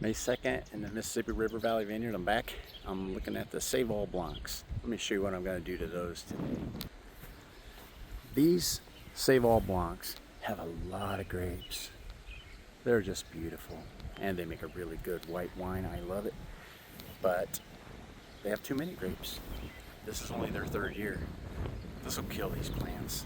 May 2nd in the Mississippi River Valley Vineyard. I'm back. I'm looking at the Save All Blancs. Let me show you what I'm going to do to those today. These Save All Blancs have a lot of grapes. They're just beautiful, and they make a really good white wine. I love it, but they have too many grapes. This is only their third year. This will kill these plants.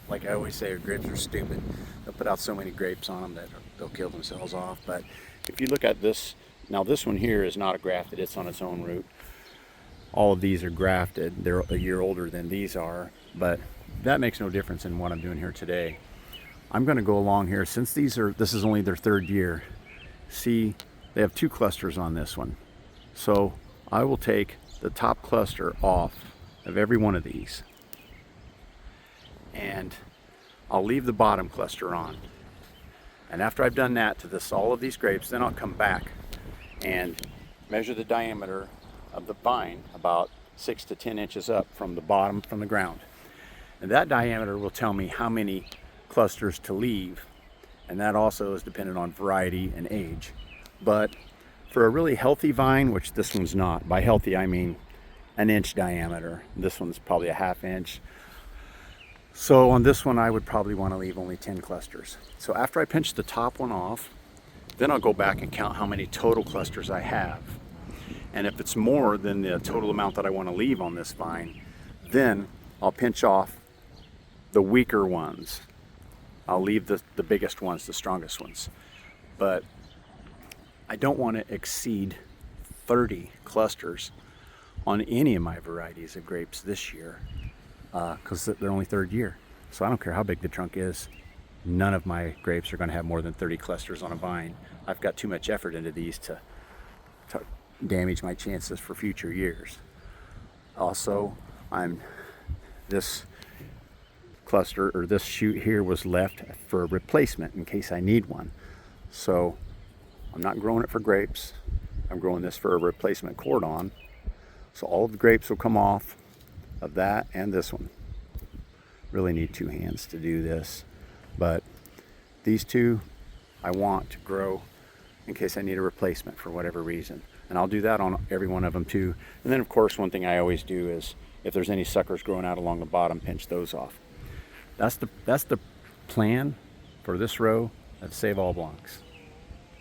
Like I always say, grapes are stupid. They'll put out so many grapes on them that they'll kill themselves off. But if you look at this, now this one here is not a grafted, it's on its own root. All of these are grafted. They're a year older than these are, but that makes no difference in what I'm doing here today. I'm going to go along here, since this is only their third year. See, they have two clusters on this one. So I will take the top cluster off of every one of these, and I'll leave the bottom cluster on. And after I've done that to all of these grapes, then I'll come back and measure the diameter of the vine about 6 to 10 inches up from the bottom, from the ground. And that diameter will tell me how many clusters to leave, and that also is dependent on variety and age. But for a really healthy vine, which this one's not, by healthy I mean an inch diameter, this one's probably a ½ inch. So on this one I would probably want to leave only 10 clusters. So after I pinch the top one off, then I'll go back and count how many total clusters I have. And if it's more than the total amount that I want to leave on this vine, then I'll pinch off the weaker ones. I'll leave the biggest ones, the strongest ones. But I don't want to exceed 30 clusters on any of my varieties of grapes this year, because they're only third year. So I don't care how big the trunk is. None of my grapes are going to have more than 30 clusters on a vine. I've got too much effort into these to damage my chances for future years. Also, this cluster, or this shoot here, was left for a replacement in case I need one. So I'm not growing it for grapes. I'm growing this for a replacement cordon. So all of the grapes will come off of that and this one. Really need two hands to do this, but these two I want to grow in case I need a replacement for whatever reason. And I'll do that on every one of them too. And then of course, one thing I always do is, if there's any suckers growing out along the bottom, pinch those off. That's the plan for this row of Save All Blancs.